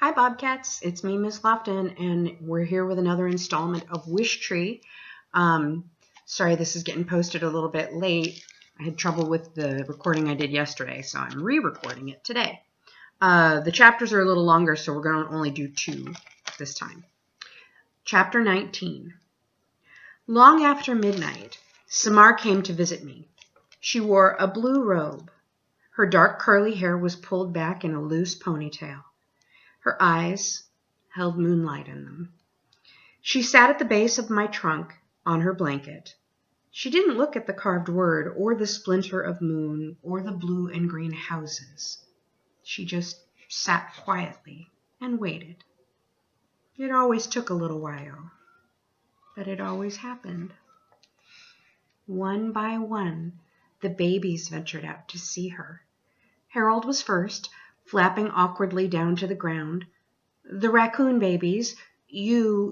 Hi, Bobcats. It's me, Miss Lofton, and we're here with another installment of Wishtree. Sorry, this is getting posted a little bit late. I had trouble with the recording I did yesterday, so I'm re-recording it today. The chapters are a little longer, so we're going to only do 2 this time. Chapter 19. Long after midnight, Samar came to visit me. She wore a blue robe. Her dark curly hair was pulled back in a loose ponytail. Her eyes held moonlight in them. She sat at the base of my trunk on her blanket. She didn't look at the carved word or the splinter of moon or the blue and green houses. She just sat quietly and waited. It always took a little while, but it always happened. One by one, the babies ventured out to see her. Harold was first, flapping awkwardly down to the ground. The raccoon babies, you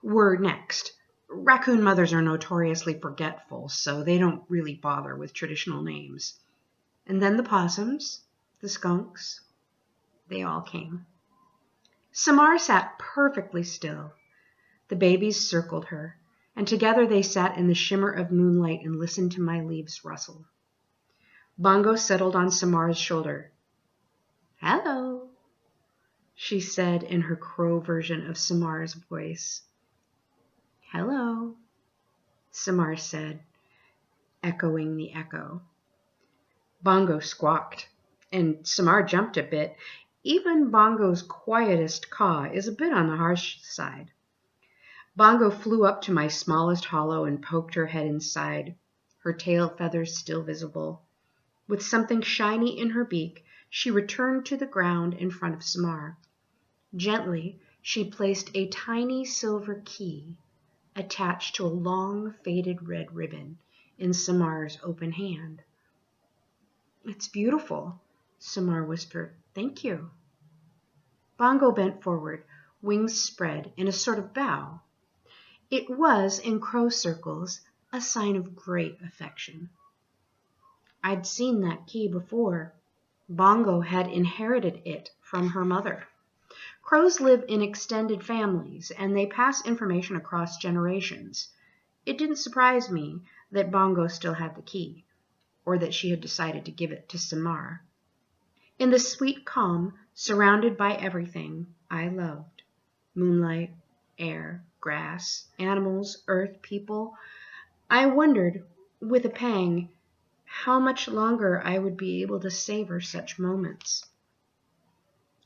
were next. Raccoon mothers are notoriously forgetful, so they don't really bother with traditional names. And then the possums, the skunks, they all came. Samar sat perfectly still. The babies circled her, and together they sat in the shimmer of moonlight and listened to my leaves rustle. Bongo settled on Samar's shoulder. "Hello," she said in her crow version of Samar's voice. "Hello," Samar said, echoing the echo. Bongo squawked, and Samar jumped a bit. Even Bongo's quietest caw is a bit on the harsh side. Bongo flew up to my smallest hollow and poked her head inside, her tail feathers still visible. With something shiny in her beak, she returned to the ground in front of Samar. Gently, she placed a tiny silver key attached to a long, faded red ribbon in Samar's open hand. "It's beautiful," Samar whispered. "Thank you." Bongo bent forward, wings spread in a sort of bow. It was, in crow circles, a sign of great affection. I'd seen that key before. Bongo had inherited it from her mother. Crows live in extended families, and they pass information across generations. It didn't surprise me that Bongo still had the key, or that she had decided to give it to Samar. In the sweet calm, surrounded by everything I loved, moonlight, air, grass, animals, earth, people, I wondered, with a pang, how much longer I would be able to savor such moments.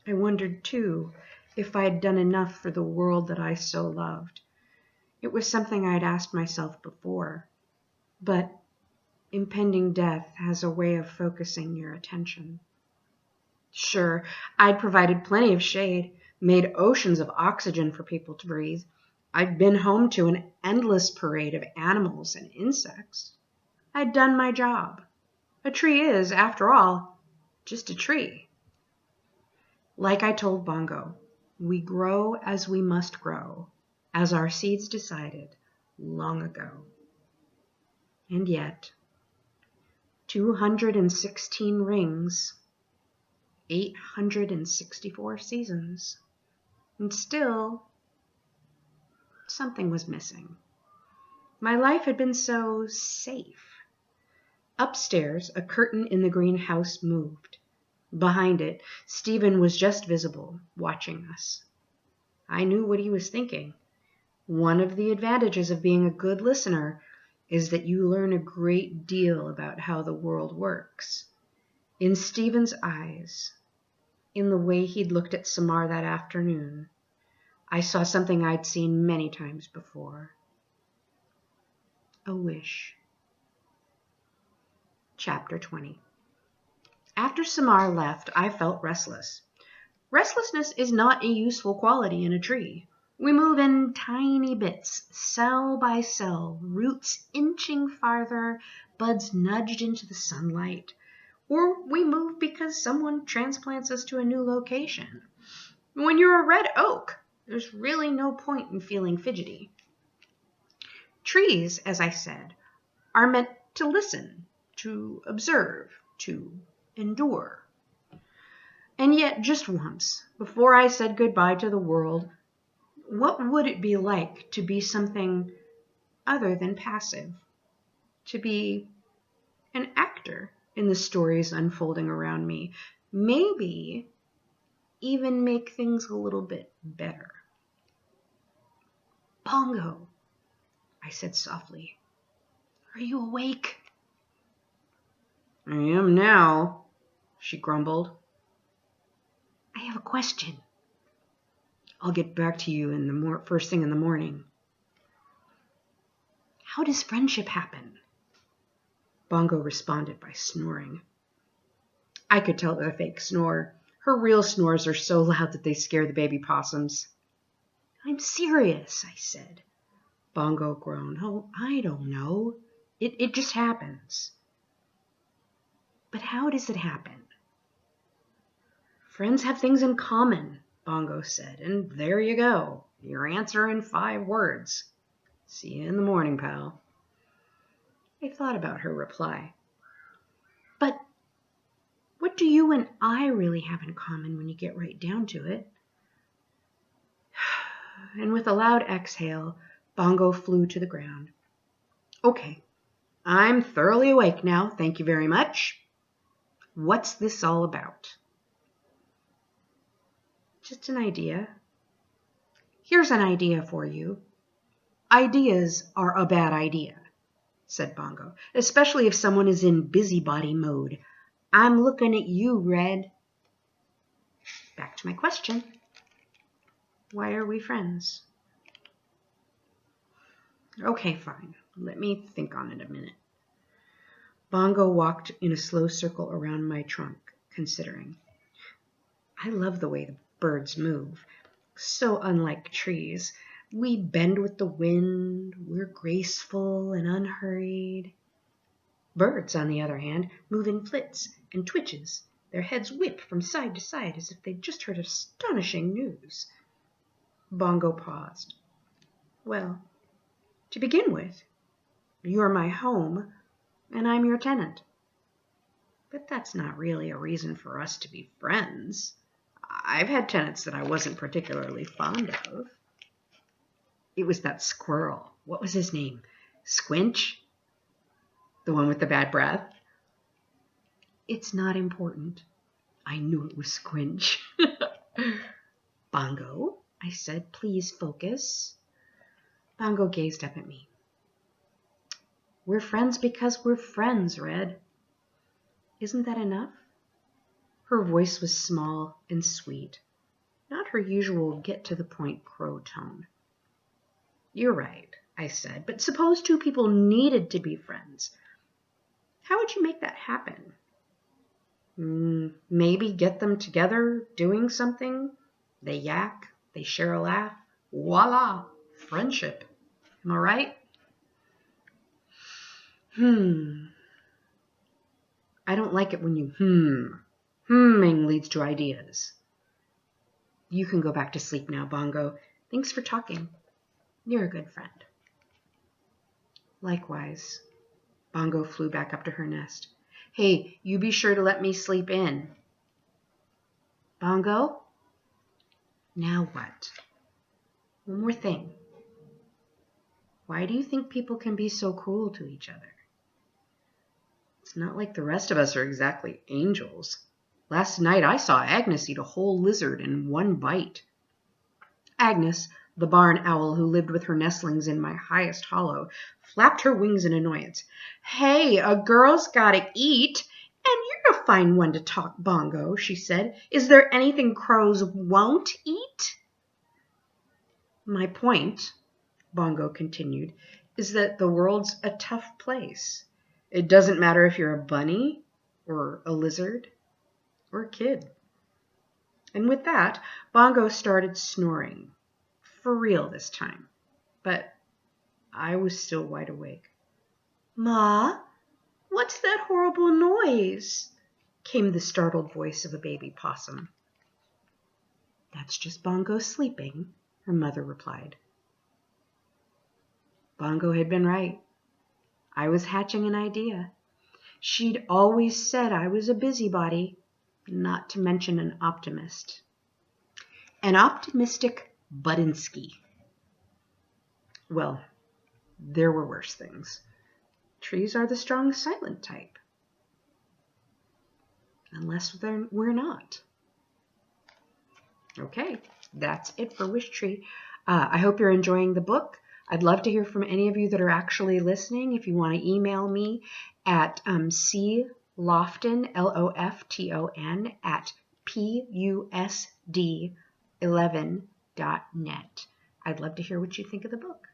I wondered, too, if I'd done enough for the world that I so loved. It was something I'd asked myself before, but impending death has a way of focusing your attention. Sure, I'd provided plenty of shade, made oceans of oxygen for people to breathe. I'd been home to an endless parade of animals and insects. I'd done my job. A tree is, after all, just a tree. Like I told Bongo, we grow as we must grow, as our seeds decided long ago. And yet, 216 rings, 864 seasons, and still something was missing. My life had been so safe. Upstairs, a curtain in the greenhouse moved. Behind it, Stephen was just visible, watching us. I knew what he was thinking. One of the advantages of being a good listener is that you learn a great deal about how the world works. In Stephen's eyes, in the way he'd looked at Samar that afternoon, I saw something I'd seen many times before. A wish. Chapter 20. After Samar left, I felt restless. Restlessness is not a useful quality in a tree. We move in tiny bits, cell by cell, roots inching farther, buds nudged into the sunlight. Or we move because someone transplants us to a new location. When you're a red oak, there's really no point in feeling fidgety. Trees, as I said, are meant to listen, to observe, to endure. And yet, just once, before I said goodbye to the world, what would it be like to be something other than passive? To be an actor in the stories unfolding around me? Maybe even make things a little bit better. Bongo, I said softly. Are you awake? I am now, she grumbled. I have a question. I'll get back to you in the first thing in the morning. How does friendship happen? Bongo responded by snoring. I could tell the fake snore. Her real snores are so loud that they scare the baby possums. I'm serious, I said. Bongo groaned. Oh, I don't know. It just happens. But how does it happen? Friends have things in common, Bongo said, and there you go. Your answer in 5 words. See you in the morning, pal. I thought about her reply. But what do you and I really have in common when you get right down to it? And with a loud exhale, Bongo flew to the ground. Okay, I'm thoroughly awake now, thank you very much. What's this all about? Just an idea. Here's an idea for you. Ideas are a bad idea, said Bongo, especially if someone is in busybody mode. I'm looking at you, Red. Back to my question. Why are we friends? Okay, fine. Let me think on it a minute. Bongo walked in a slow circle around my trunk, considering. I love the way the birds move. So unlike trees. We bend with the wind. We're graceful and unhurried. Birds, on the other hand, move in flits and twitches. Their heads whip from side to side as if they'd just heard astonishing news. Bongo paused. Well, to begin with, you're my home, and I'm your tenant. But that's not really a reason for us to be friends. I've had tenants that I wasn't particularly fond of. It was that squirrel. What was his name? Squinch? The one with the bad breath? It's not important. I knew it was Squinch. Bongo, I said, please focus. Bongo gazed up at me. We're friends because we're friends, Red. Isn't that enough? Her voice was small and sweet, not her usual get-to-the-point crow tone. You're right, I said, but suppose 2 people needed to be friends. How would you make that happen? Maybe get them together doing something. They yak, they share a laugh. Voila, friendship. Am I right? I don't like it when you Hmming leads to ideas. You can go back to sleep now, Bongo. Thanks for talking. You're a good friend. Likewise. Bongo flew back up to her nest. Hey, you be sure to let me sleep in. Bongo? Now what? One more thing. Why do you think people can be so cruel to each other? It's not like the rest of us are exactly angels. Last night I saw Agnes eat a whole lizard in one bite. Agnes, the barn owl who lived with her nestlings in my highest hollow, flapped her wings in annoyance. Hey, a girl's gotta eat. And you're a fine one to talk, Bongo, she said. Is there anything crows won't eat? My point, Bongo continued, is that the world's a tough place. It doesn't matter if you're a bunny or a lizard or a kid. And with that, Bongo started snoring. For real this time. But I was still wide awake. Ma, what's that horrible noise? Came the startled voice of a baby possum. That's just Bongo sleeping, her mother replied. Bongo had been right. I was hatching an idea. She'd always said I was a busybody. not to mention an optimist. An optimistic Budinsky. Well, there were worse things. Trees are the strong silent type. Unless we're not. Okay, that's it for Wishtree. I hope you're enjoying the book. I'd love to hear from any of you that are actually listening. If you want to email me at clofton, Lofton, at pusd11.net. I'd love to hear what you think of the book.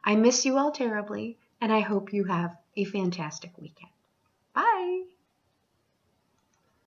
I miss you all terribly, and I hope you have a fantastic weekend. Bye!